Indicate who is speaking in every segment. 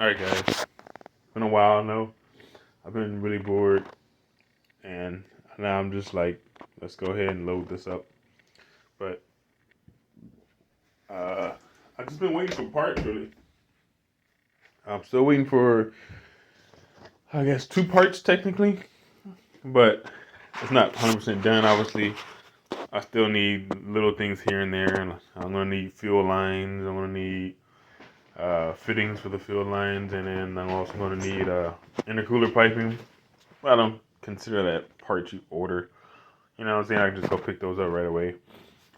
Speaker 1: Alright guys, it's been a while, I know. I've been really bored and now I'm just like, let's go ahead and load this up. But I've just been waiting for parts really. I'm still waiting for, I guess, 2 parts technically, but it's not 100% done obviously. I still need little things here and there, and I'm gonna need fuel lines, I'm gonna need fittings for the fuel lines, and then I'm also gonna need intercooler piping. I don't consider that part you order. You know what I'm saying? I can just go pick those up right away.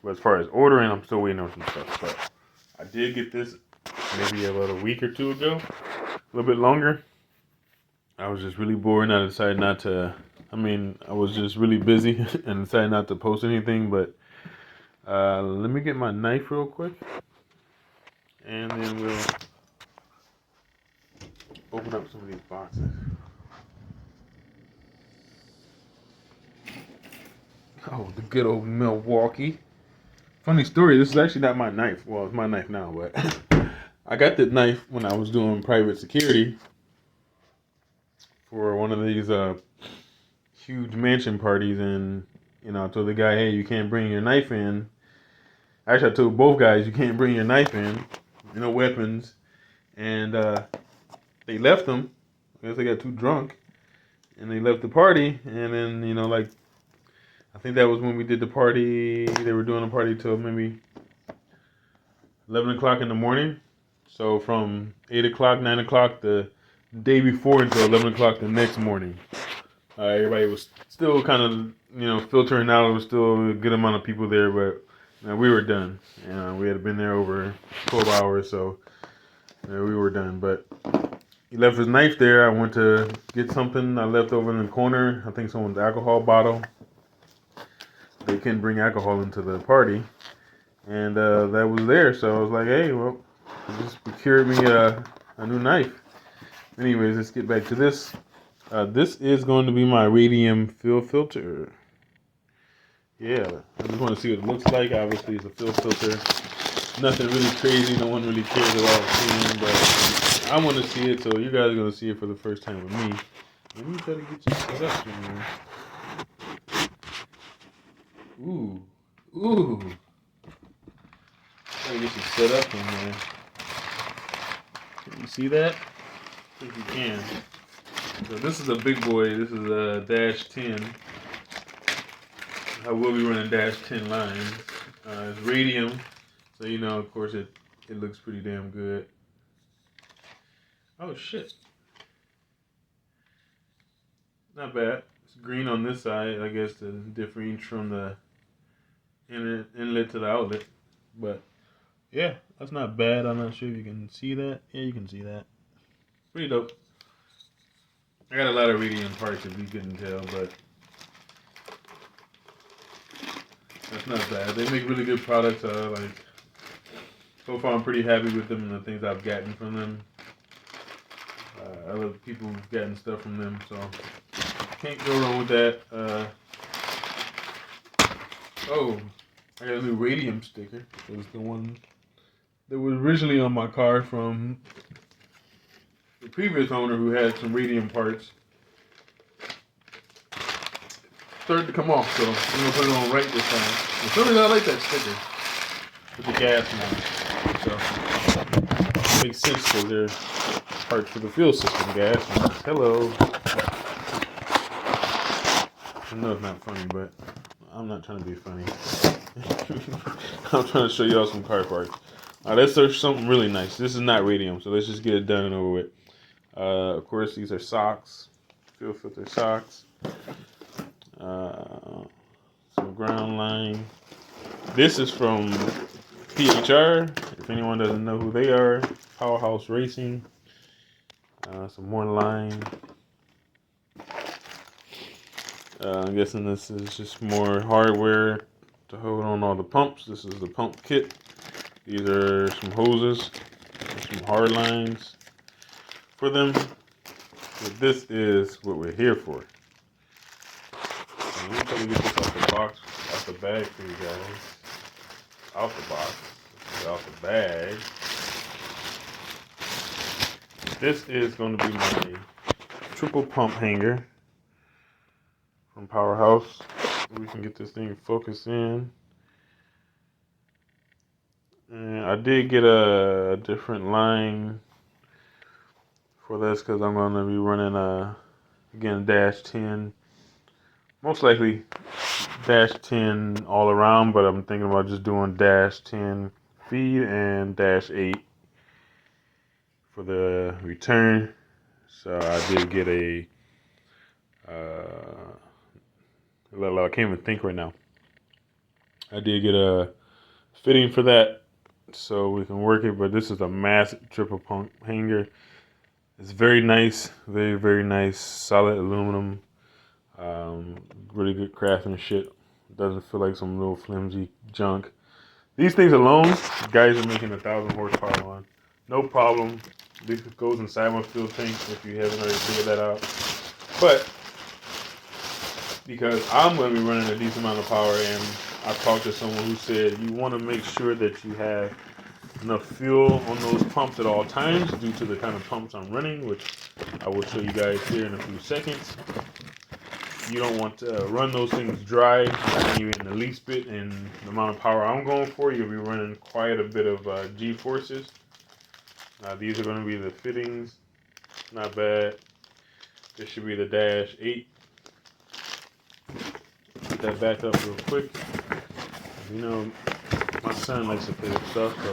Speaker 1: But as far as ordering, I'm still waiting on some stuff. But I did get this maybe about a week or two ago, a little bit longer. I was just really bored and I decided not to. I was just really busy and decided not to post anything. But let me get my knife real quick, and then we'll open up some of these boxes. Oh, the good old Milwaukee. Funny story, this is actually not my knife. Well, it's my knife now, but I got that knife when I was doing private security for one of these huge mansion parties, and I told the guy, hey, you can't bring your knife in. Actually, I told both guys, you can't bring your knife in, no weapons, and they left them. I guess they got too drunk, and they left the party, and then, like, I think that was when we did the party. They were doing a party till maybe 11 o'clock in the morning. So from 8 o'clock, 9 o'clock the day before until 11 o'clock the next morning. Everybody was still kind of, filtering out. There was still a good amount of people there, but we were done. We had been there over 12 hours, so we were done. But he left his knife there. I went to get something I left over in the corner. I think someone's alcohol bottle. They couldn't bring alcohol into the party. And that was there. So I was like, hey, well, I just procured me a new knife. Anyways, let's get back to this. This is going to be my radium fill filter. Yeah, I just want to see what it looks like. Obviously, it's a fill filter. Nothing really crazy. No one really cares about seeing, but I want to see it, so you guys are going to see it for the first time with me. Let me try to get you set up here. Ooh. Try to get you set up in there. Can you see that? I think you can. So this is a big boy. This is a dash 10. I will be running dash 10 lines. It's radium, so of course it looks pretty damn good. Oh shit. Not bad. It's green on this side, I guess, to differentiate from the inlet to the outlet. But yeah, that's not bad. I'm not sure if you can see that. Yeah, you can see that. Pretty dope. I got a lot of radium parts if you couldn't tell, but that's not bad. They make really good products. So far I'm pretty happy with them and the things I've gotten from them. Other people have gotten stuff from them, so can't go wrong with that. Oh, I got a new radium sticker. It was the one that was originally on my car from the previous owner who had some radium parts. Started to come off, so I'm gonna put it on right this time. For some reason, I like that sticker with the gas mask. So it makes sense because they're parts for the fuel system, gas mask. Hello. I know it's not funny, but I'm not trying to be funny. I'm trying to show y'all some car parts. Let's search something really nice. This is not radium, so let's just get it done and over with. Of course, these are socks, fuel filter socks. Some ground line. This is from PHR. If anyone doesn't know who they are, Powerhouse Racing. Some more line. I'm guessing this is just more hardware to hold on all the pumps. This is the pump kit. These are some hoses, some hard lines for them. But this is what we're here for. Let me try to get this off the box, off the bag for you guys. Out the box, out the bag. This is going to be my triple pump hanger from Powerhouse. We can get this thing focused in. And I did get a different line for this because I'm going to be running again -10. Most likely -10 all around, but I'm thinking about just doing -10 feed and -8 for the return. So I did get a I can't even think right now. I did get a fitting for that so we can work it, but this is a massive triple pump hanger. It's very nice, very, very nice, solid aluminum, really good craftsmanship. Doesn't feel like some little flimsy junk. These things alone, guys are making 1,000 horsepower on. No problem. This goes inside my fuel tank if you haven't already figured that out. But because I'm going to be running a decent amount of power, and I talked to someone who said you want to make sure that you have enough fuel on those pumps at all times due to the kind of pumps I'm running, which I will show you guys here in a few seconds. You don't want to run those things dry, not even the least bit in the amount of power I'm going for. You'll be running quite a bit of G-forces. These are going to be the fittings. Not bad. This should be the -8. Put that back up real quick. You know, my son likes to play with stuff, so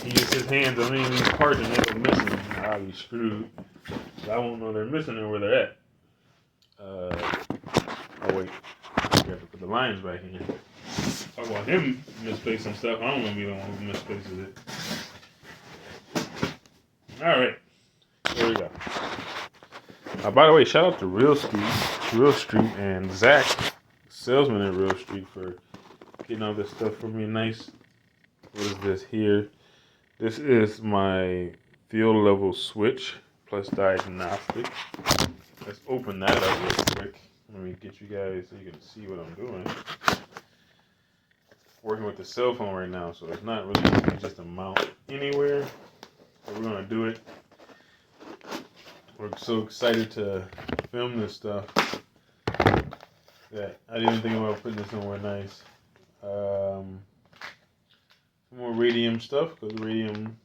Speaker 1: he gets his hands on any of these parts and they go missing. I'll be screwed. So I won't know they're missing or where they're at. Oh wait, I have to put the lines back in. Talk about him misplacing stuff. I don't want to be the one who misplaces it. All right, there we go. By the way, shout out to Real Street, and Zach, salesman at Real Street, for getting all this stuff for me. Nice. What is this here? This is my fuel level switch plus diagnostic. Let's open that up real quick. Let me get you guys so you can see what I'm doing. Working with the cell phone right now, so it's not really just a mount anywhere. So we're gonna do it. We're so excited to film this stuff that I didn't think about putting this somewhere nice. Some more radium stuff, because radium,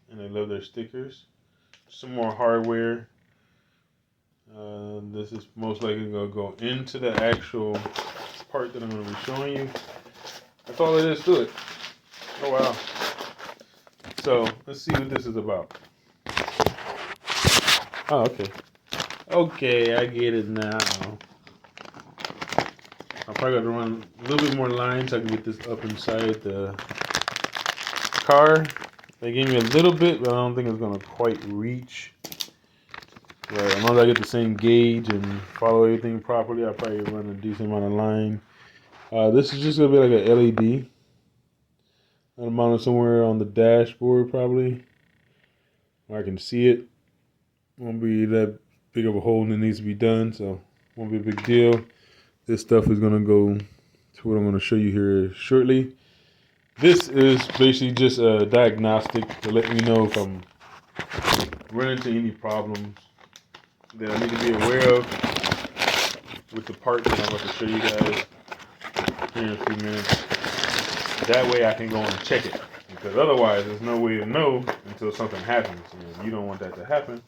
Speaker 1: and they love their stickers. Some more hardware. This is most likely going to go into the actual part that I'm going to be showing you. That's all there is to it. Oh wow. So let's see what this is about. Oh, okay. Okay, I get it now. I'll probably have to run a little bit more lines so I can get this up inside the car. They gave me a little bit, but I don't think it's going to quite reach. But as long as I get the same gauge and follow everything properly, I'll probably run a decent amount of line. This is just going to be like an LED. I'm mounted somewhere on the dashboard probably, where I can see it. Won't be that big of a hole that needs to be done, so won't be a big deal. This stuff is going to go to what I'm going to show you here shortly. This is basically just a diagnostic to let me know if I'm running into any problems that I need to be aware of with the part that I'm about to show you guys here in a few minutes. That way I can go and check it, because otherwise there's no way to know until something happens. And you don't want that to happen.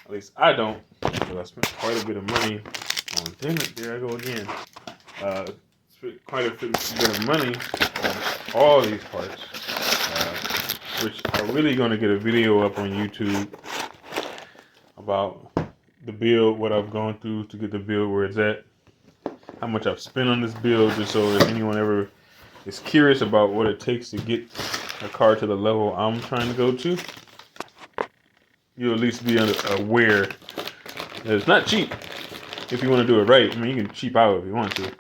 Speaker 1: At least I don't, because I spent quite a bit of money on, damn it, there I go again. Spent quite a bit of money on all these parts, which are really going to get a video up on YouTube about the build, what I've gone through to get the build where it's at, how much I've spent on this build, just so if anyone ever is curious about what it takes to get a car to the level I'm trying to go to, you'll at least be aware that it's not cheap if you want to do it right. I mean, you can cheap out if you want to.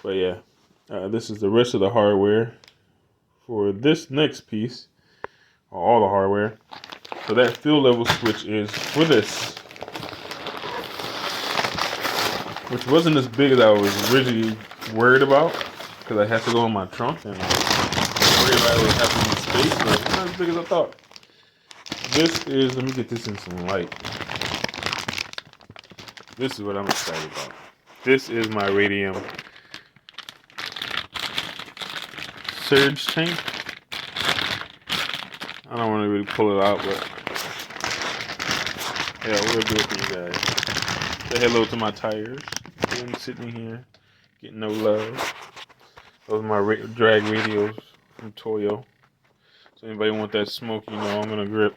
Speaker 1: But yeah, this is the rest of the hardware for this next piece, or all the hardware. So that fuel level switch is for this, which wasn't as big as I was originally worried about, because I had to go in my trunk and I was worried about it would have to be space, but it's not as big as I thought. This is, let me get this in some light. This is what I'm excited about. This is my radium surge tank. I don't want to really pull it out, but yeah, we'll do it for you guys. Say hello to my tires. Been sitting here, getting no love. Those are my drag radios from Toyo. So anybody want that smoke, you know I'm gonna grip.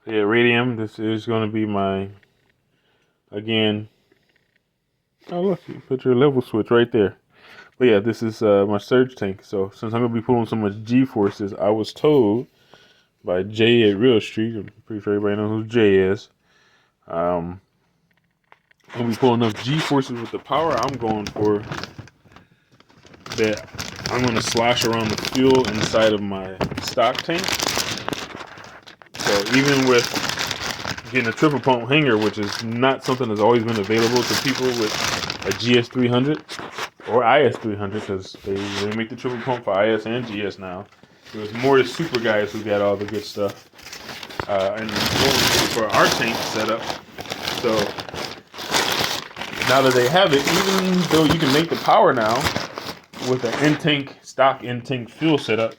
Speaker 1: So yeah, radium. This is gonna be my, again. Oh look, you put your level switch right there. But yeah, this is my surge tank. So since I'm gonna be pulling so much G-forces, I was told by Jay at Real Street. I'm pretty sure everybody knows who Jay is. I'm gonna be pulling enough G-forces with the power I'm going for that I'm gonna slosh around the fuel inside of my stock tank. So even with getting a triple pump hanger, which is not something that's always been available to people with a GS300 or IS300, because they make the triple pump for IS and GS now. It was more the super guys who got all the good stuff. And for our tank setup, so now that they have it, even though you can make the power now with an stock in-tank fuel setup,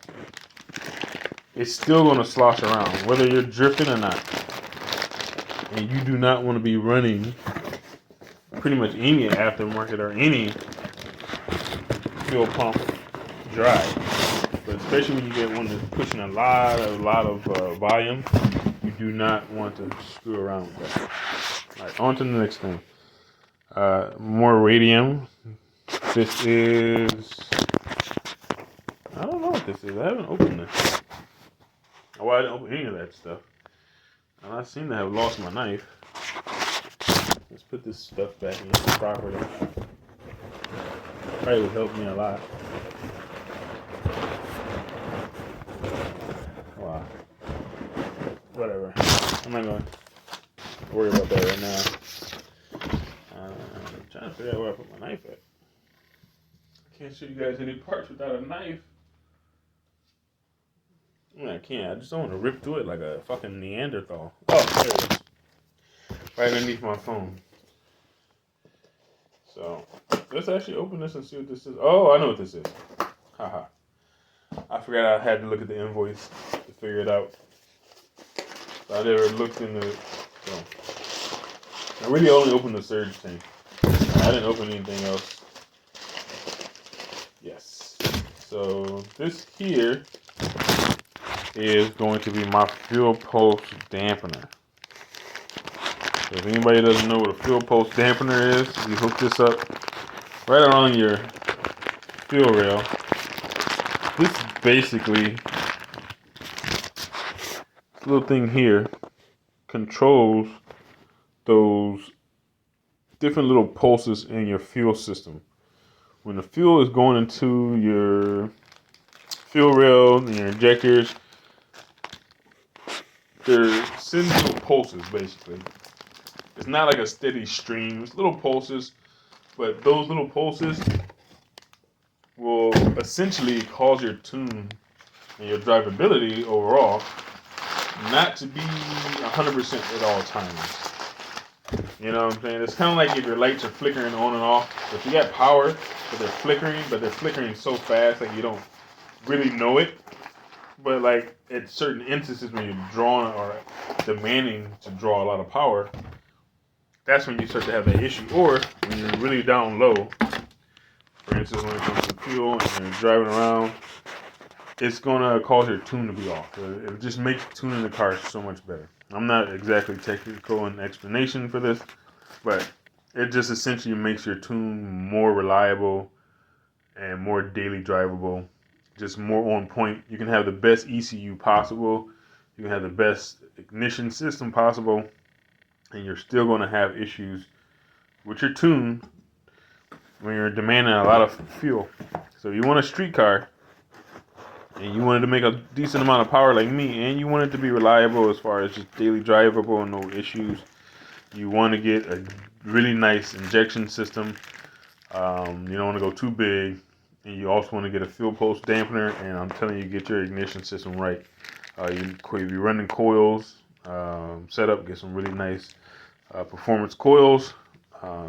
Speaker 1: it's still going to slosh around, whether you're drifting or not. And you do not want to be running pretty much any aftermarket or any fuel pump dry. But especially when you get one that's pushing a lot of volume, you do not want to screw around with that. All right, on to the next thing. More radium. This is, I don't know what this is. I haven't opened this. Oh, I didn't open any of that stuff. And I seem to have lost my knife. Let's put this stuff back in properly. Probably would help me a lot. Wow. Whatever. I'm not going to worry about that right now. I'm trying to figure out where I put my knife at. I can't show you guys any parts without a knife. I can't. I just don't want to rip through it like a fucking Neanderthal. Oh, there it is. Right underneath my phone. So, let's actually open this and see what this is. Oh, I know what this is. Haha. I forgot I had to look at the invoice to figure it out. So I never looked into it. So, I really only opened the surge tank. I didn't open anything else. Yes. So, this here is going to be my fuel pulse dampener. So if anybody doesn't know what a fuel pulse dampener is, you hook this up right around your fuel rail. This basically, this little thing here controls those different little pulses in your fuel system. When the fuel is going into your fuel rail and your injectors, they're sending little pulses basically. It's not like a steady stream. It's little pulses, but those little pulses will essentially cause your tune and your drivability overall not to be 100% at all times. You know what I'm saying? It's kind of like if your lights are flickering on and off. If you got power, but they're flickering so fast that you don't really know it. But like at certain instances when you're drawing or demanding to draw a lot of power, that's when you start to have that issue. Or when you're really down low, for instance, when it comes to fuel and you're driving around, it's gonna cause your tune to be off. It just makes tuning the car so much better. I'm not exactly technical in explanation for this, but it just essentially makes your tune more reliable and more daily drivable, just more on point. You can have the best ECU possible, you can have the best ignition system possible, and you're still going to have issues with your tune when you're demanding a lot of fuel. So you want a street car, and you wanted to make a decent amount of power like me, and you want it to be reliable as far as just daily drivable and no issues. You want to get a really nice injection system. You don't want to go too big, and you also want to get a fuel pulse dampener. And I'm telling you, get your ignition system right. You be running coils. Setup, get some really nice performance coils.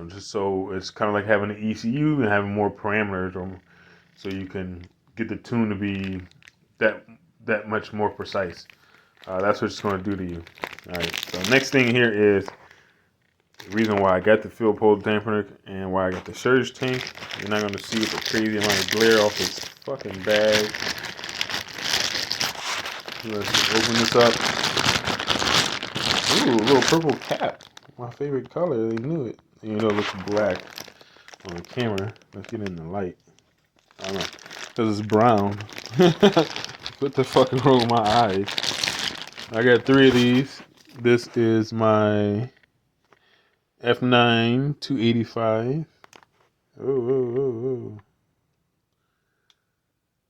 Speaker 1: Just so it's kind of like having an ECU and having more parameters, so you can get the tune to be that much more precise. That's what it's going to do to you. All right. So next thing here is the reason why I got the fill pole dampener and why I got the surge tank. You're not going to see the crazy amount of glare off this fucking bag. Let's just open this up. Ooh, a little purple cap. My favorite color. They knew it. Even though it looks black on the camera. Let's get in the light. I don't know. Because it's brown. What the fuck is wrong with my eyes? I got 3 of these. This is my F9 285. Oh.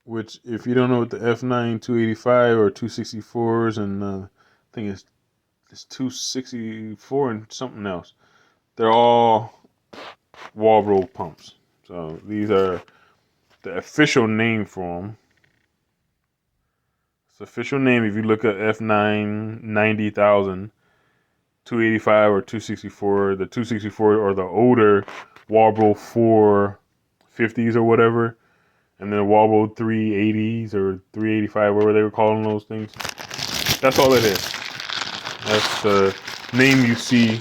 Speaker 1: Which, if you don't know what the F9 285 or 264s, and I think it's 264 and something else, they're all wall roll pumps. So these are the official name for them. It's the official name. If you look at F9 90,000, 285 or 264, the 264 or the older Warbro 450s or whatever, and then Warbro 380s or 385, whatever they were calling those things. That's all it is. That's the name you see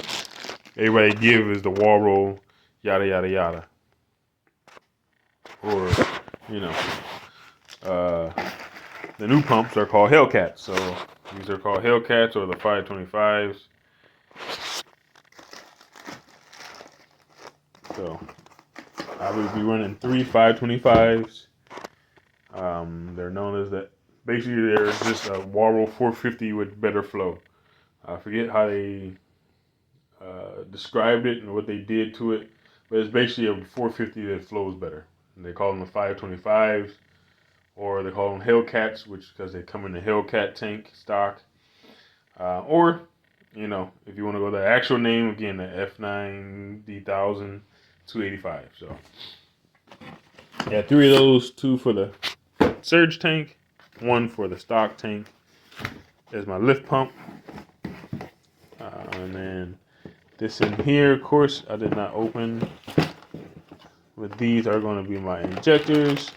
Speaker 1: everybody give is the Warbro yada yada yada. Or, you know, the new pumps are called Hellcats. So these are called Hellcats or the 525s. So I would be running 3 525s. They're known as that. Basically, they're just a Warbro 450 with better flow. I forget how they described it and what they did to it, but it's basically a 450 that flows better. And they call them the 525s, or they call them Hellcats, which because they come in the Hellcat tank stock. Or, you know, if you want to go the actual name, again, the F9 D1000 285. So, yeah, 3 of those, 2 for the surge tank, 1 for the stock tank. There's my lift pump. And then this in here, of course, I did not open. But these are going to be my injectors.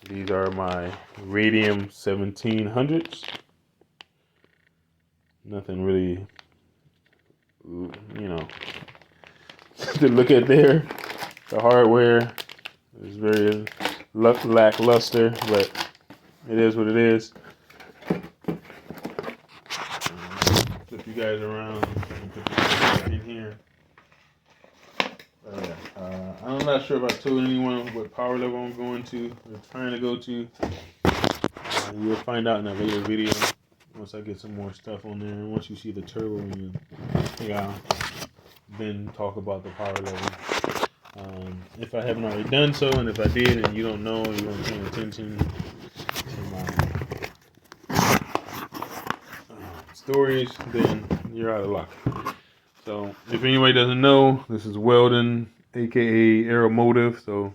Speaker 1: These are my Radium 1700s. Nothing really, you know, to look at there. The hardware is very lackluster, but it is what it is. Flip you guys around and put this in here. I'm not sure if I told anyone what power level I'm going to or trying to go to. You'll find out in a later video once I get some more stuff on there. And once you see the turbo, you I'll then talk about the power level. If I haven't already done so, and if I did and you don't know, you weren't paying attention to my stories, then you're out of luck. So if anybody doesn't know, this is Weldon, aka Aeromotive. So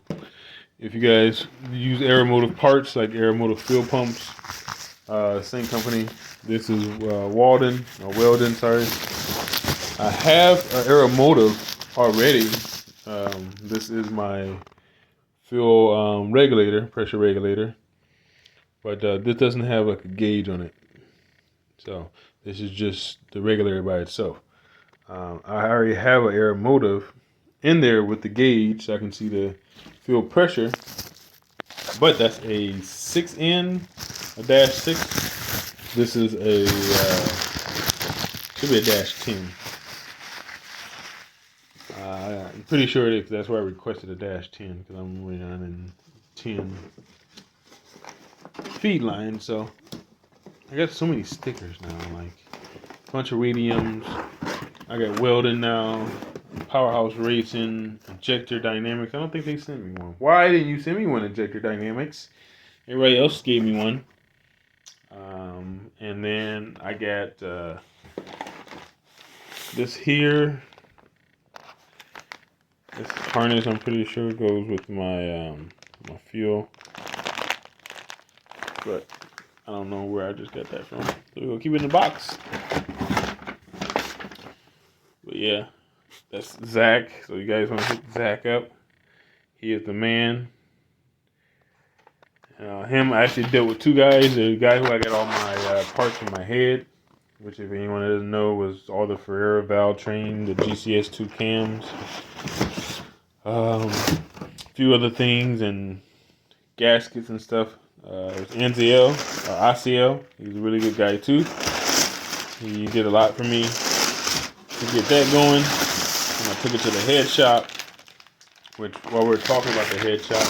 Speaker 1: if you guys use Aeromotive parts like Aeromotive fuel pumps, same company. This is Weldon. Sorry. I have an Aeromotive already. This is my fuel regulator, pressure regulator, but this doesn't have like a gauge on it. So this is just the regulator by itself. I already have an Aeromotive in there with the gauge, so I can see the fuel pressure. But that's a 6N, a -6. This is a should be a -10. I'm pretty sure it is. That's why I requested a -10 because I'm running 10 feed line. So I got so many stickers now, like a bunch of radiums. I got Weldon now, Powerhouse Racing, Injector Dynamics. I don't think they sent me one. Why didn't you send me one, Injector Dynamics? Everybody else gave me one. And then I got this here. This harness, I'm pretty sure, goes with my my fuel. But I don't know where I just got that from. So we're gonna keep it in the box. But yeah, that's Zach. So you guys want to hit Zach up? He is the man. Him, I actually dealt with two guys. The guy who I got all my parts in my head, which if anyone doesn't know was all the Ferrera valve train, the GCS2 cams, a few other things, and gaskets and stuff. It was NZL, ICL. He's a really good guy too. He did a lot for me to get that going. And I took it to the head shop, which while we're talking about the head shop,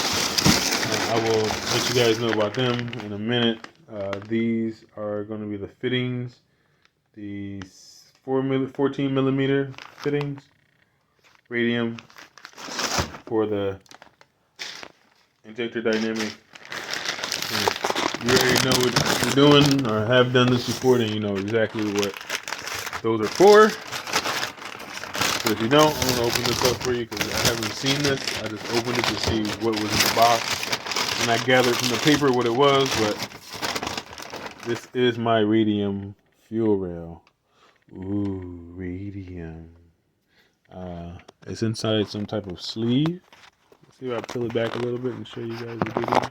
Speaker 1: I will let you guys know about them in a minute. These are going to be the fittings, the 14 millimeter fittings, radium for the injector dynamic. You already know what you're doing or have done this before, then you know exactly what those are for. So if you don't, I'm going to open this up for you because I haven't seen this. I just opened it to see what was in the box. And I gathered from the paper what it was, but this is my radium fuel rail. Ooh, radium. It's inside some type of sleeve. Let's see if I peel it back a little bit and show you guys the video.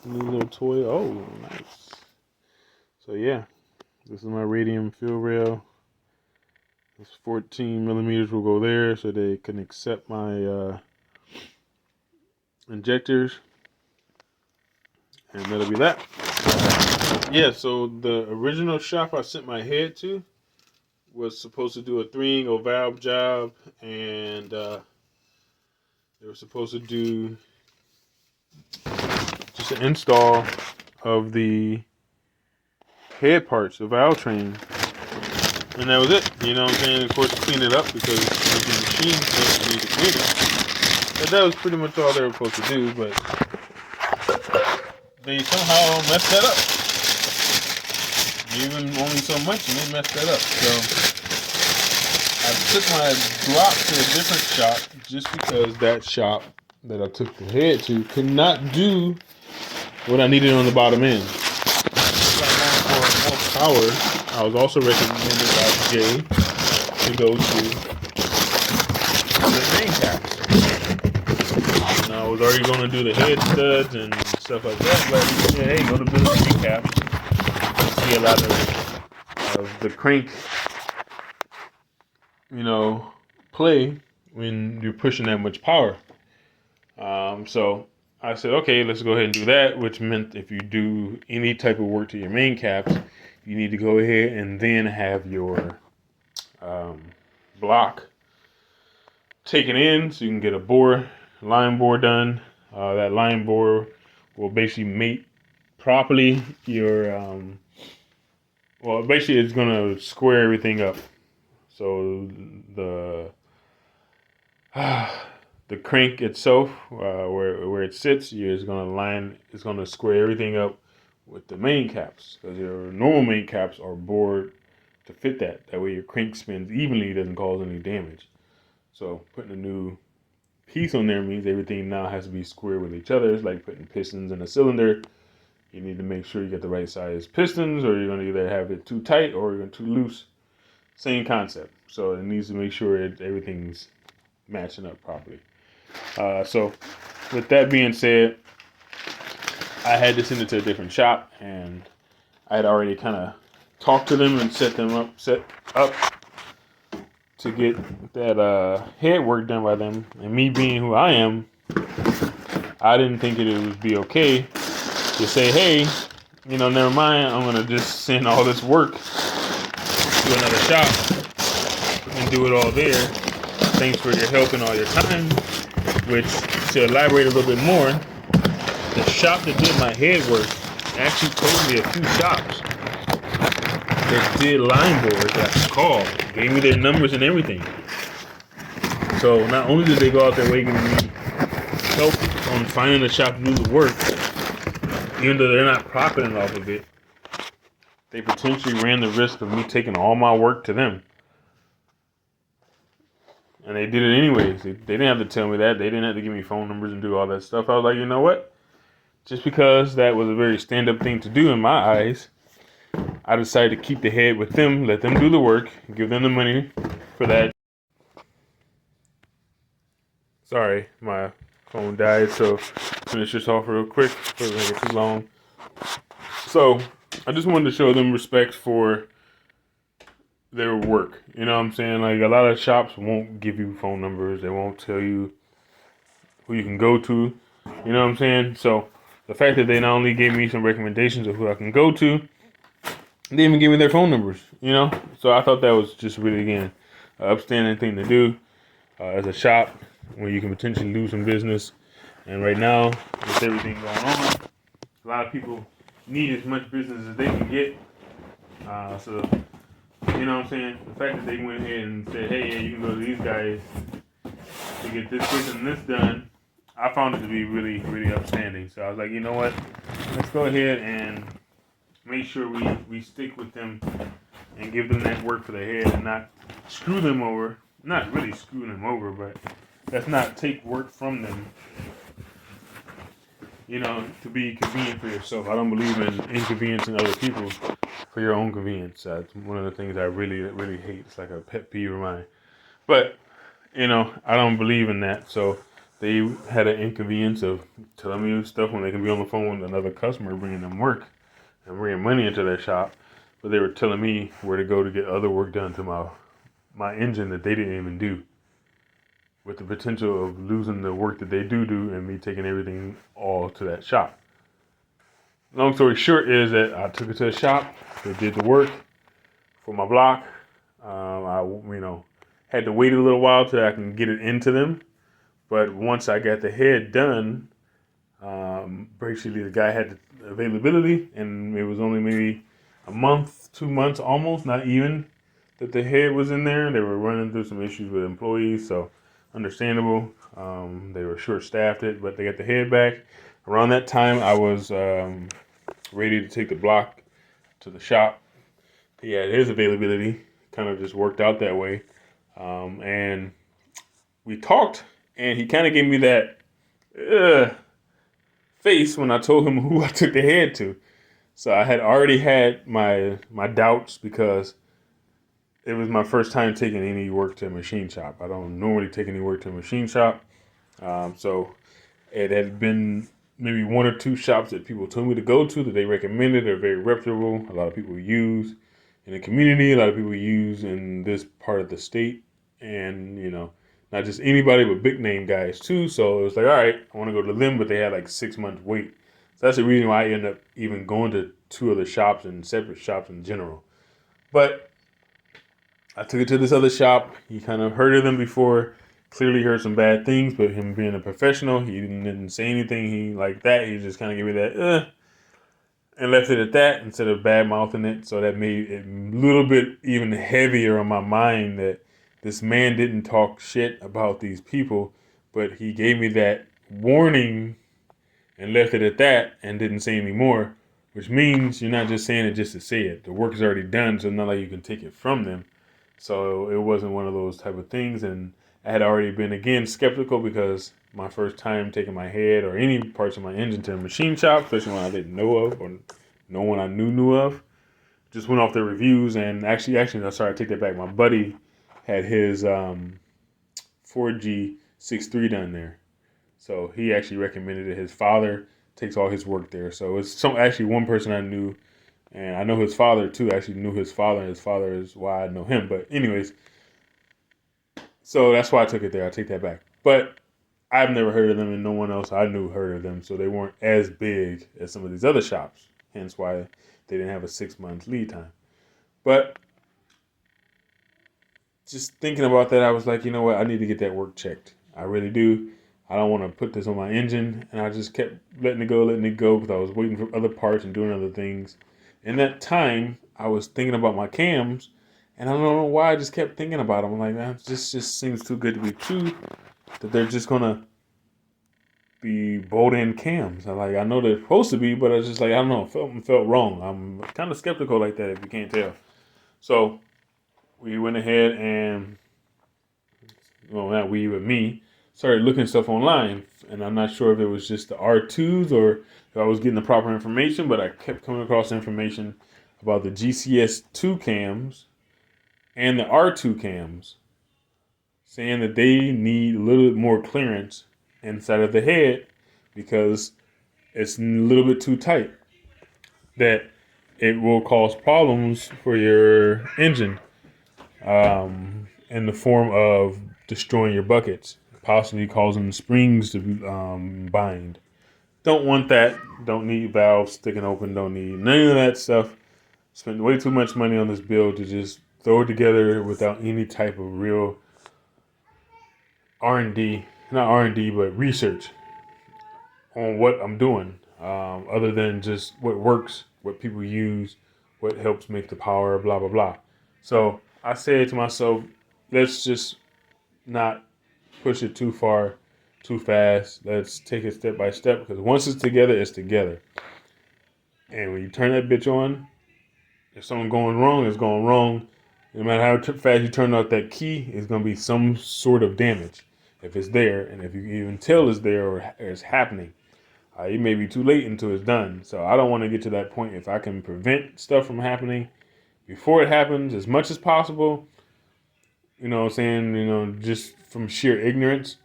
Speaker 1: New little toy. Oh, nice. So yeah, this is my radium fuel rail. This 14 millimeters will go there so they can accept my injectors. And that'll be that. Yeah, so the original shop I sent my head to was supposed to do a 3-angle valve job, and they were supposed to do just an install of the head parts, the valve train, and that was it. You know what I'm saying? Of course, clean it up because the machine doesn't need to clean it. But that was pretty much all they were supposed to do, but they somehow messed that up. Even only so much, and they messed that up. So I took my Glock to a different shop just because that shop that I took the head to could not do what I needed on the bottom end. For more power, I was also recommended by Jay to go to the main caps. And I was already going to do the head studs and stuff like that, but he said, hey, go to build the main caps. You see a lot of the crank, play when you're pushing that much power. So I said, okay, let's go ahead and do that, which meant if you do any type of work to your main caps, you need to go ahead and then have your block taken in so you can get a line bore done. That line bore will basically mate properly your, basically it's going to square everything up. So the crank itself, where it sits, is going to square everything up with the main caps, because your normal main caps are bored to fit that. That way your crank spins evenly, doesn't cause any damage. So putting a new piece on there means everything now has to be square with each other. It's like putting pistons in a cylinder. You need to make sure you get the right size pistons, or you're going to either have it too tight or you're going to too loose. Same concept. So it needs to make sure everything's matching up properly. So with that being said, I had to send it to a different shop, and I had already kind of talked to them and set up to get that head work done by them. And me being who I am, I didn't think it would be okay to say, hey, never mind, I'm going to just send all this work to another shop and do it all there. Thanks for your help and all your time. Which, to elaborate a little bit more, the shop that did my head work actually told me a few shops that did line boards that I called, gave me their numbers and everything. So not only did they go out their way giving me help on finding a shop to do the work, even though they're not profiting off of it, they potentially ran the risk of me taking all my work to them. And they did it anyways. They didn't have to tell me that. They didn't have to give me phone numbers and do all that stuff. I was like, you know what? just because that was a very stand-up thing to do in my eyes, I decided to keep the head with them, let them do the work, give them the money for that. Sorry, my phone died, so finish this off real quick so it doesn't get too long. So I just wanted to show them respect for their work. You know what I'm saying? Like, a lot of shops won't give you phone numbers. They won't tell you who you can go to. You know what I'm saying? So the fact that they not only gave me some recommendations of who I can go to, they even gave me their phone numbers. You know? So I thought that was just really, again, an upstanding thing to do as a shop where you can potentially lose some business. And right now, with everything going on, a lot of people need as much business as they can get. So, you know what I'm saying? The fact that they went ahead and said, hey, yeah, you can go to these guys to get this and this done, I found it to be really, really upstanding. So I was like, you know what? Let's go ahead and make sure we stick with them and give them that work for their head and not screw them over. Not really screw them over, but let's not take work from them, you know, to be convenient for yourself. I don't believe in inconveniencing other people for your own convenience. That's one of the things I really, really hate. It's like a pet peeve of mine. But, you know, I don't believe in that. So they had an inconvenience of telling me stuff when they can be on the phone with another customer bringing them work and bringing money into their shop. But they were telling me where to go to get other work done to my engine that they didn't even do, with the potential of losing the work that they do and me taking everything all to that shop. Long story short is that I took it to the shop. They did the work for my block. I, had to wait a little while till I can get it into them. But once I got the head done, basically the guy had the availability, and it was only maybe a month, 2 months, almost, not even, that the head was in there. They were running through some issues with employees, so understandable. They were short-staffed it, but they got the head back. Around that time, I was ready to take the block to the shop. He had his availability, kind of just worked out that way. And we talked, and he kind of gave me that face when I told him who I took the head to. So I had already had my doubts because it was my first time taking any work to a machine shop. I don't normally take any work to a machine shop. So it had been maybe one or two shops that people told me to go to that they recommended. They're very reputable. A lot of people use in the community. A lot of people use in this part of the state. And, you know, not just anybody, but big name guys too. So it was like, all right, I want to go to them, but they had like 6 months wait. So that's the reason why I ended up even going to two other shops and separate shops in general. But I took it to this other shop. He kind of heard of them before. Clearly heard some bad things, but him being a professional, he didn't say anything. He like that. He just kind of gave me that, and left it at that instead of bad mouthing it. So that made it a little bit even heavier on my mind that this man didn't talk shit about these people, but he gave me that warning and left it at that and didn't say any more, which means you're not just saying it just to say it. The work is already done, so it's not like you can take it from them. So it wasn't one of those type of things, and I had already been, again, skeptical because my first time taking my head or any parts of my engine to a machine shop, especially one I didn't know of or no one I knew of, just went off the reviews. And actually, I'm sorry, I take that back. My buddy had his Ford G63 done there. So he actually recommended it. His father takes all his work there. So it's actually one person I knew, and I know his father too. I actually knew his father, and his father is why I know him. But anyways, so that's why I took it there. I take that back. But I've never heard of them, and no one else I knew heard of them. So they weren't as big as some of these other shops. Hence why they didn't have a 6 month lead time. But just thinking about that, I was like, you know what? I need to get that work checked. I really do. I don't want to put this on my engine. And I just kept letting it go because I was waiting for other parts and doing other things. In that time, I was thinking about my cams, and I don't know why I just kept thinking about them. I'm like, man, this just seems too good to be true that they're just going to be bolt-in cams. I know they're supposed to be, but I was just like, I don't know, felt wrong. I'm kind of skeptical like that if you can't tell. So we went ahead and, well, not we, but me, started looking stuff online, and I'm not sure if it was just the R2s or if I was getting the proper information, but I kept coming across information about the GCS2 cams and the R2 cams, saying that they need a little bit more clearance inside of the head because it's a little bit too tight, that it will cause problems for your engine, in the form of destroying your buckets, possibly causing springs to bind. Don't want that. Don't need valves sticking open. Don't need none of that stuff. Spent way too much money on this build to just throw it together without any type of real R&D, not R&D, but research on what I'm doing, other than just what works, what people use, what helps make the power, blah, blah, blah. So I said to myself, let's just not push it too far, too fast. Let's take it step by step, because once it's together, it's together. And when you turn that bitch on, if something going wrong, it's going wrong. No matter how fast you turn off that key, it's going to be some sort of damage if it's there, and if you even tell it's there or it's happening. It may be too late until it's done. So I don't want to get to that point. If I can prevent stuff from happening before it happens as much as possible, you know what I'm saying, just from sheer ignorance,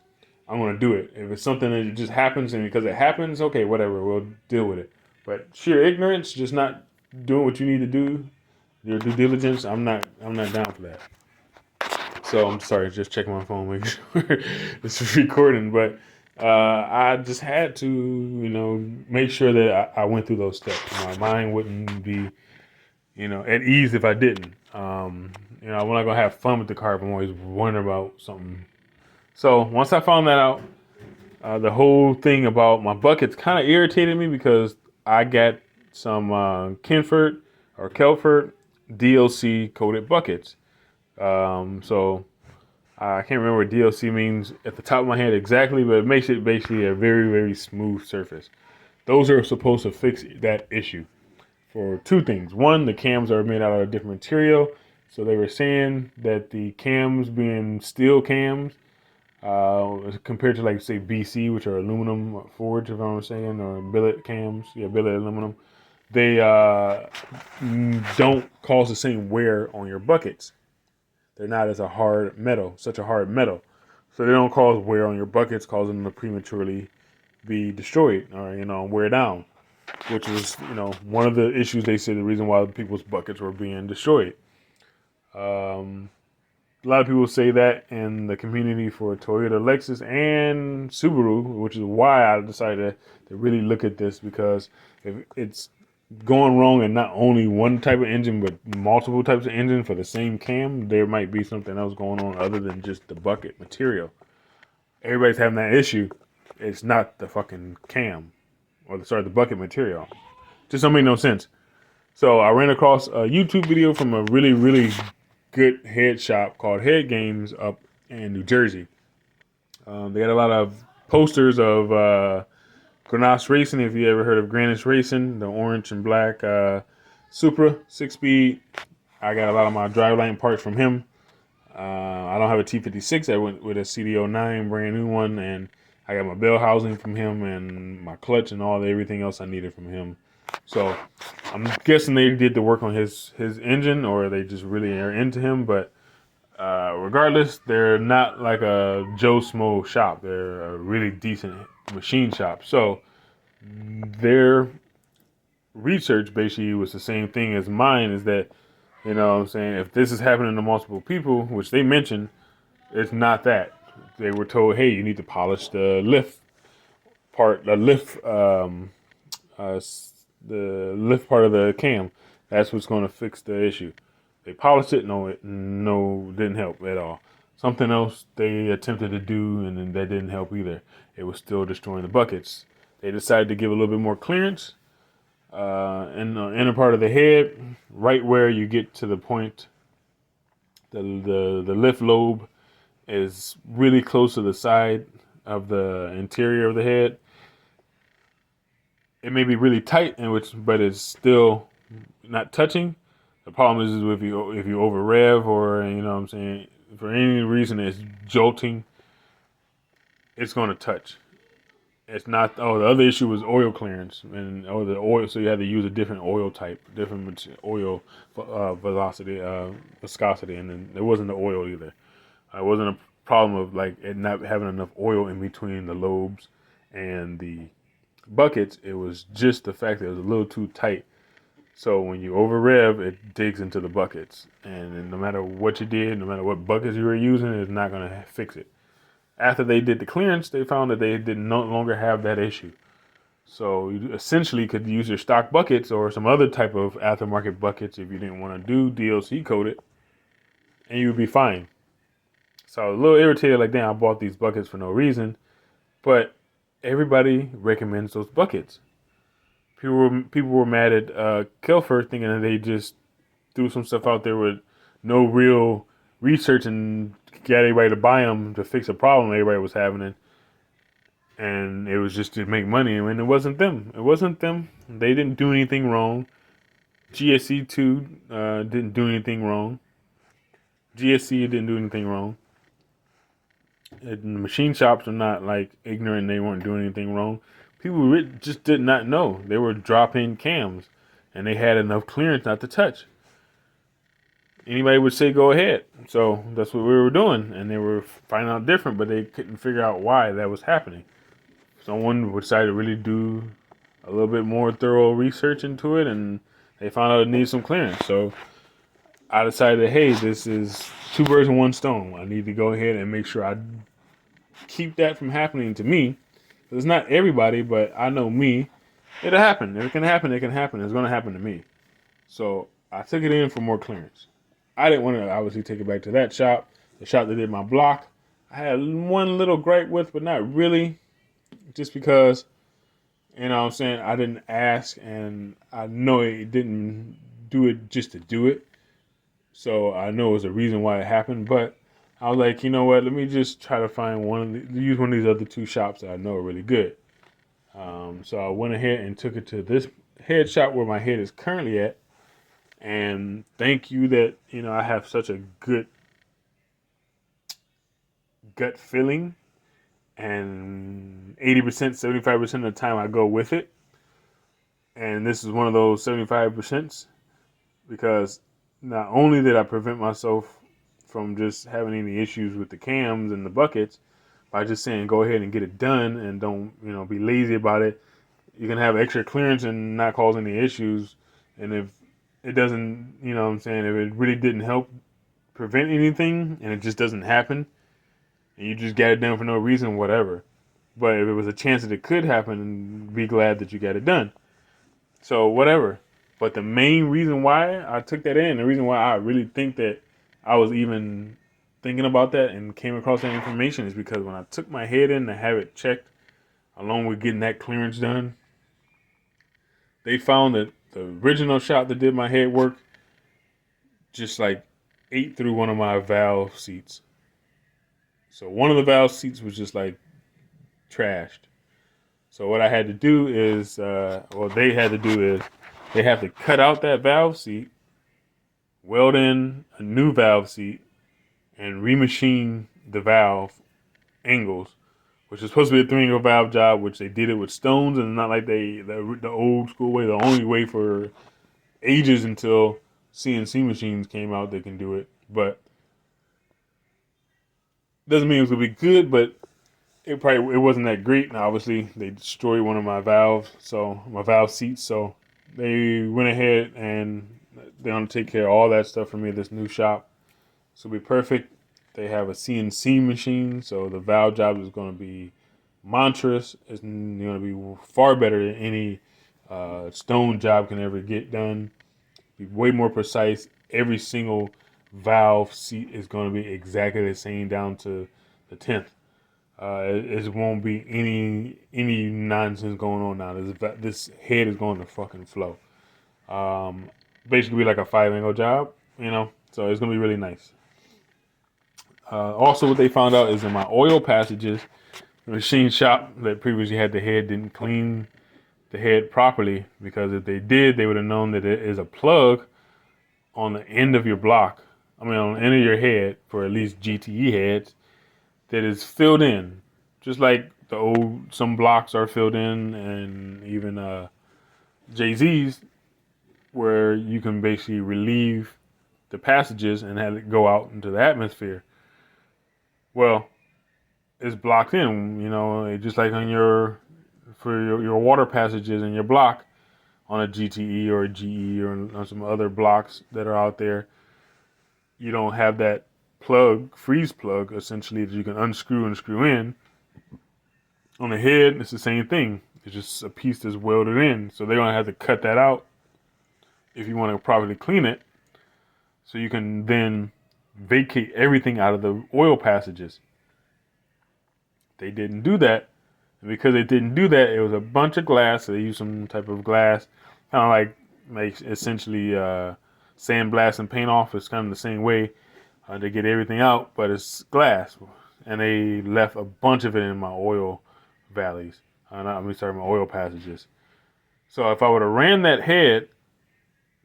Speaker 1: I'm going to do it. If it's something that just happens and because it happens, okay, whatever, we'll deal with it. But sheer ignorance, just not doing what you need to do, your due diligence, I'm not down for that. So I'm sorry, just checking my phone, make sure it's recording. But I just had to, make sure that I went through those steps. My mind wouldn't be, at ease if I didn't. I'm not gonna have fun with the car if I'm always wondering about something. So once I found that out, the whole thing about my buckets kind of irritated me because I got some Kenford or Kelford DLC coated buckets. So I can't remember what DLC means at the top of my head exactly, but it makes it basically a very, very smooth surface. Those are supposed to fix that issue for two things. One, the cams are made out of a different material. So they were saying that the cams being steel cams, compared to like say BC, which are aluminum forged, if I'm saying, or billet cams, billet aluminum, they don't cause the same wear on your buckets. They're not as such a hard metal. So they don't cause wear on your buckets, causing them to prematurely be destroyed or, wear down, which was, one of the issues they said the reason why people's buckets were being destroyed. A lot of people say that in the community for Toyota, Lexus, and Subaru, which is why I decided to really look at this, because if it's going wrong in not only one type of engine but multiple types of engine for the same cam, there might be something else going on other than just the bucket material. Everybody's having that issue. It's not the fucking cam or the bucket material. Just don't make no sense. So I ran across a YouTube video from a really, really good head shop called Head Games up in New Jersey. They had a lot of posters of Grenache Racing, if you ever heard of Grenache Racing, the orange and black Supra 6-speed. I got a lot of my driveline parts from him. I don't have a T56. I went with a CD09, brand new one, and I got my bell housing from him and my clutch and everything else I needed from him. So I'm guessing they did the work on his engine, or they just really are into him. But regardless, they're not like a Joe Smo shop. They're a really decent machine shop. So their research basically was the same thing as mine, is that, what I'm saying, if this is happening to multiple people, which they mentioned, it's not that. They were told, hey, you need to polish the lift part, the lift part of the cam. That's what's going to fix the issue. They polished it. No, didn't help at all. Something else they attempted to do, and then that didn't help either. It was still destroying the buckets. They decided to give a little bit more clearance in the inner part of the head, right where you get to the point. The lift lobe is really close to the side of the interior of the head. It may be really tight, but it's still not touching. The problem is if you over rev, or for any reason it's jolting, it's going to touch. It's not. Oh, the other issue was oil clearance, and the oil. So you had to use a different oil type, different oil viscosity, and then there wasn't the oil either. It wasn't a problem of like it not having enough oil in between the lobes and the buckets. It was just the fact that it was a little too tight. So when you over rev, it digs into the buckets, and no matter what you did, no matter what buckets you were using, it's not going to fix it. After they did the clearance, they found that they did no longer have that issue. So you essentially could use your stock buckets or some other type of aftermarket buckets if you didn't want to do DLC coated, and you would be fine. So I was a little irritated, like, damn, I bought these buckets for no reason. But everybody recommends those buckets. People were mad at Kelfer thinking that they just threw some stuff out there with no real research and got everybody to buy them to fix a problem everybody was having. And it was just to make money. And it wasn't them. It wasn't them. They didn't do anything wrong. GSC2 didn't do anything wrong. GSC didn't do anything wrong. And the machine shops are not like ignorant. They weren't doing anything wrong. People just did not know. They were dropping cams, and they had enough clearance not to touch. Anybody would say go ahead. So that's what we were doing, and they were finding out different, but they couldn't figure out why that was happening. Someone decided to really do a little bit more thorough research into it, and they found out it needs some clearance. So I decided, hey, this is two birds with one stone. I need to go ahead and make sure I keep that from happening to me. It's not everybody, but I know me. It'll happen. If it can happen, it can happen. It's going to happen to me. So I took it in for more clearance. I didn't want to obviously take it back to that shop, the shop that did my block. I had one little gripe with, but not really. Just because, you know what I'm saying, I didn't ask, and I know it didn't do it just to do it. So I know it was a reason why it happened, but I was like, you know what, let me just try to find use one of these other two shops that I know are really good. So I went ahead and took it to this head shop where my head is currently at. And thank you that, you know, I have such a good gut feeling. And 80%, 75% of the time I go with it. And this is one of those 75%, because not only did I prevent myself from just having any issues with the cams and the buckets by just saying go ahead and get it done and don't, you know, be lazy about it. You can have extra clearance and not cause any issues. And if it doesn't, you know what I'm saying, if it really didn't help prevent anything and it just doesn't happen and you just got it done for no reason, whatever. But if it was a chance that it could happen, be glad that you got it done. So whatever. But the main reason why I took that in, the reason why I really think that I was even thinking about that and came across that information is because when I took my head in to have it checked, along with getting that clearance done, they found that the original shop that did my head work just like ate through one of my valve seats. So one of the valve seats was just like trashed. So what I had to do is, they had to do is, they have to cut out that valve seat, weld in a new valve seat, and remachine the valve angles, which is supposed to be a 3-angle valve job, which they did it with stones, and not like the old school way, the only way for ages until CNC machines came out that can do it. But doesn't mean it was gonna be good, but it wasn't that great. And obviously they destroyed one of my valves, so my valve seats. So they went ahead and they're gonna take care of all that stuff for me at this new shop. So it'll be perfect. They have a CNC machine, so the valve job is gonna be monstrous. It's gonna be far better than any stone job can ever get done. Be way more precise. Every single valve seat is going to be exactly the same down to the 10th. It won't be any nonsense going on now. This head is going to fucking flow. Basically be like a 5-angle job, you know. So it's going to be really nice. Also, what they found out is in my oil passages, the machine shop that previously had the head didn't clean the head properly, because if they did, they would have known that it is a plug on the end of your block. On the end of your head, for at least GTE heads, that is filled in. just like some blocks are filled in, and even Jay-Z's, where you can basically relieve the passages and have it go out into the atmosphere. Well, it's blocked in, just like on your water passages in your block on a GTE or a GE or on some other blocks that are out there. You don't have that freeze plug, essentially, that you can unscrew and screw in. On the head, it's the same thing. It's just a piece that's welded in. So they're going to have to cut that out if you want to properly clean it. So you can then vacate everything out of the oil passages. They didn't do that. And because they didn't do that, it was a bunch of glass. So they used some type of glass, kind of like essentially sandblast and paint off. It's kind of the same way to get everything out, but it's glass. And they left a bunch of it in my oil valleys. My oil passages. So if I would have ran that head,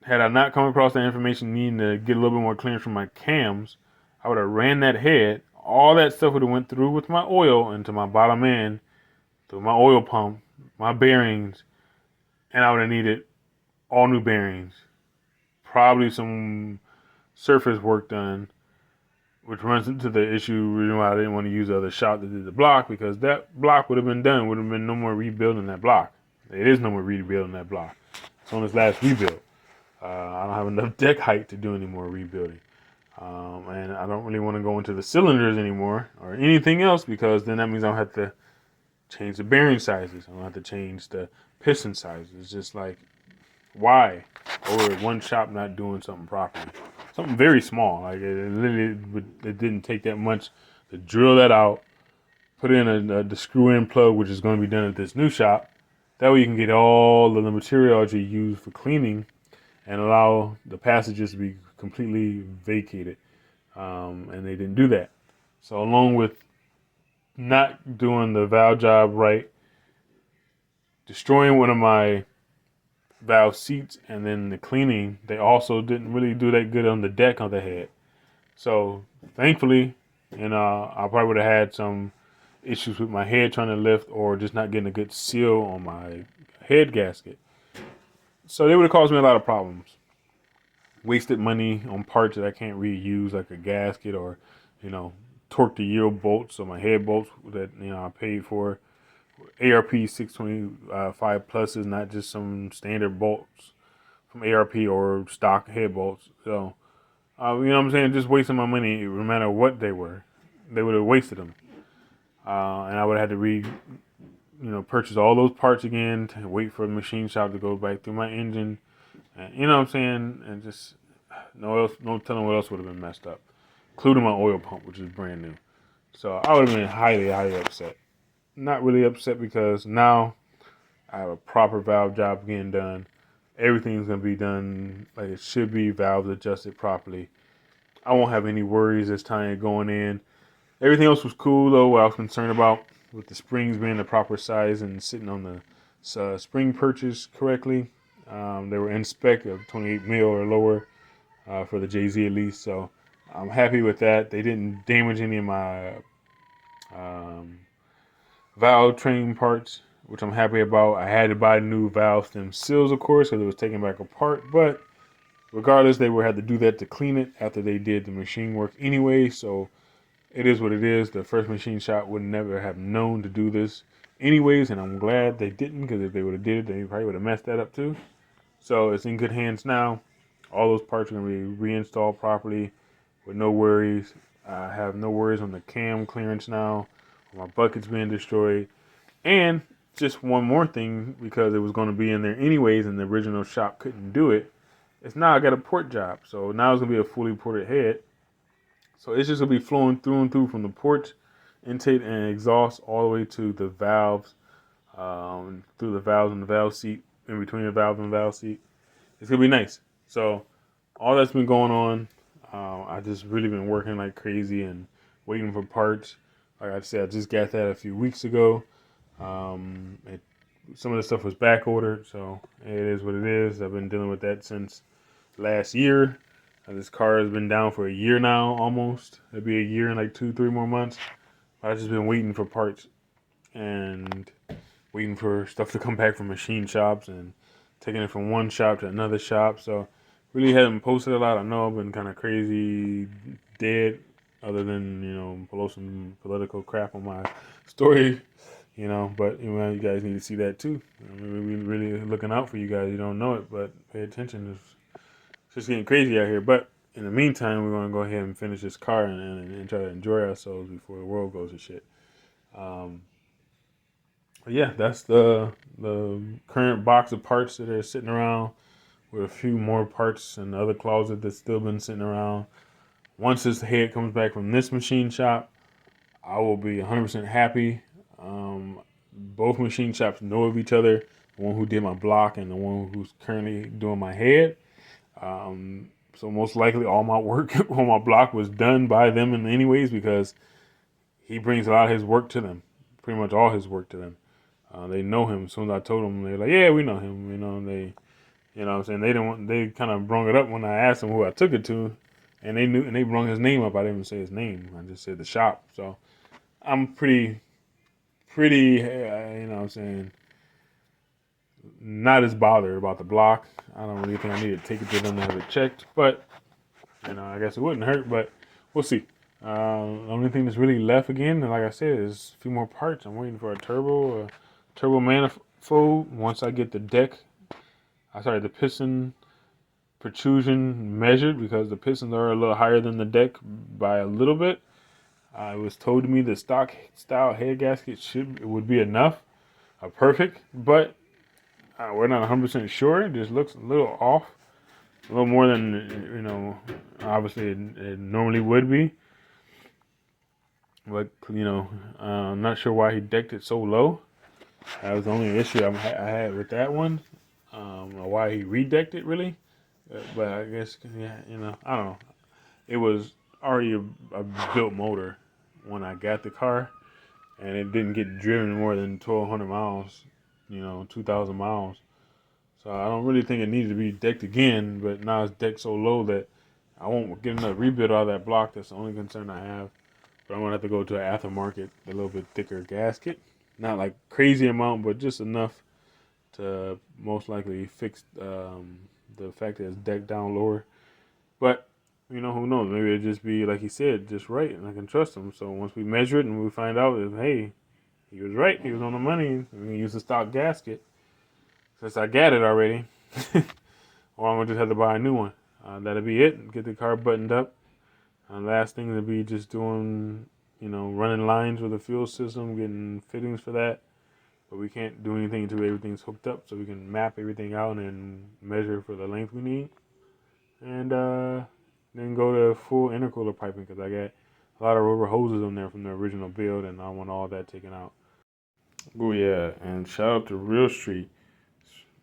Speaker 1: had I not come across the information needing to get a little bit more clearance from my cams, I would have ran that head. All that stuff would have went through with my oil into my bottom end, through my oil pump, my bearings, and I would have needed all new bearings, probably some surface work done, which runs into the reason why I didn't want to use the other shop that did the block, because that block would have been done. Would have been no more rebuilding that block. It is no more rebuilding that block. It's on its last rebuild. I don't have enough deck height to do any more rebuilding. And I don't really want to go into the cylinders anymore or anything else, because then that means I'll have to change the bearing sizes. I don't have to change the piston sizes. It's just like, why? Or one shop not doing something properly. Something very small. Like it didn't take that much to drill that out, put in the screw-in plug, which is going to be done at this new shop. That way you can get all of the material that you use for cleaning and allow the passages to be completely vacated. And they didn't do that. So along with not doing the valve job right, destroying one of my valve seats, and then the cleaning, they also didn't really do that good on the deck of the head. So thankfully, I probably would have had some issues with my head trying to lift, or just not getting a good seal on my head gasket. So they would have caused me a lot of problems. Wasted money on parts that I can't reuse, like a gasket, or torque the yield bolts or my head bolts that I paid for. ARP 625 plus is not just some standard bolts from ARP or stock head bolts. So, you know what I'm saying? Just wasting my money, no matter what they were. They would have wasted them. And I would have had to purchase all those parts again, to wait for the machine shop to go back through my engine. And, you know what I'm saying? And just no telling what else would have been messed up, including my oil pump, which is brand new. So I would have been highly, highly upset. Not really upset, because now I have a proper valve job getting done. Everything's going to be done like it should be, valves adjusted properly. I won't have any worries this time going in. Everything else was cool, though. What I was concerned about with the springs being the proper size and sitting on the spring perches correctly. They were in spec of 28 mil or lower for the Jay-Z at least. So I'm happy with that. They didn't damage any of my valve train parts, which I'm happy about. I had to buy new valve stem seals, of course, because it was taken back apart. But regardless, they would have to do that to clean it after they did the machine work anyway. So it is what it is. The first machine shop would never have known to do this anyways, and I'm glad they didn't, because if they would have did it, they probably would have messed that up too. So it's in good hands now. All those parts are going to be reinstalled properly with no worries. I have no worries on the cam clearance now. My bucket's being destroyed. And just one more thing, because it was going to be in there anyways and the original shop couldn't do it, it's now I got a port job. So now it's going to be a fully ported head. So it's just going to be flowing through and through from the port intake and exhaust all the way to the valves, through the valves and the valve seat, in between the valve and the valve seat. It's going to be nice. So all that's been going on. I just really been working like crazy and waiting for parts. Like I said, I just got that a few weeks ago. Some of the stuff was back ordered, so it is what it is. I've been dealing with that since last year. This car has been down for a year now, almost. It'll be a year in like 2-3 more months. I've just been waiting for parts and waiting for stuff to come back from machine shops and taking it from one shop to another shop. So really haven't posted a lot. I know I've been kind of crazy dead, other than below some political crap on my story. But you guys need to see that too. We're really looking out for you guys. You don't know it, but pay attention. It's just getting crazy out here. But in the meantime, we're going to go ahead and finish this car and try to enjoy ourselves before the world goes to shit. But yeah, that's the current box of parts that are sitting around, with a few more parts in the other closet that's still been sitting around. Once this head comes back from this machine shop, I will be 100% happy. Both machine shops know of each other. The one who did my block and the one who's currently doing my head. So most likely all my work on my block was done by them in anyways, because he brings a lot of his work to them. Pretty much all his work to them. They know him. As soon as I told them, they're like, yeah, we know him. What I'm saying? They kind of brung it up when I asked them who I took it to, and they knew, and they brung his name up. I didn't even say his name. I just said the shop. So I'm pretty, what I'm saying, not as bothered about the block. I don't really think I need to take it to them to have it checked, but I guess it wouldn't hurt. But we'll see. The only thing that's really left again, and like I said, is a few more parts. I'm waiting for a turbo manifold. Once I get the the piston protrusion measured, because the pistons are a little higher than the deck by a little bit. It was told to me the stock style head gasket would be enough, perfect, but we're not 100% sure. It just looks a little off, a little more than obviously it normally would be. But I'm not sure why he decked it so low. That was the only issue I had with that one. Or why he redecked it really. But I guess I don't know. It was already a built motor when I got the car, and it didn't get driven more than 1,200 miles, 2,000 miles. So I don't really think it needed to be decked again. But now it's decked so low that I won't get another rebuild out of that block. That's the only concern I have. But I'm gonna have to go to an aftermarket, a little bit thicker gasket, not like crazy amount, but just enough to most likely fix the fact that it's decked down lower. But who knows? Maybe it'll just be like he said, just right, and I can trust him. So once we measure it and we find out that hey, he was right, he was on the money, we can use the stock gasket since I got it already, or I'm gonna just have to buy a new one. That'll be it. Get the car buttoned up. Last thing to be just doing, running lines with the fuel system, getting fittings for that. But we can't do anything until everything's hooked up, so we can map everything out and measure for the length we need. And then go to full intercooler piping, because I got a lot of rubber hoses on there from the original build, and I want all that taken out. Oh yeah, and shout out to Real Street.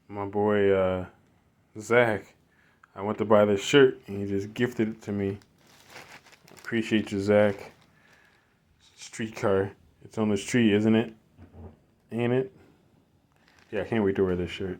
Speaker 1: My boy Zach. I went to buy this shirt, and he just gifted it to me. Appreciate you, Zach. Streetcar. It's on the street, isn't it? Ain't it? Yeah, I can't wait to wear this shirt.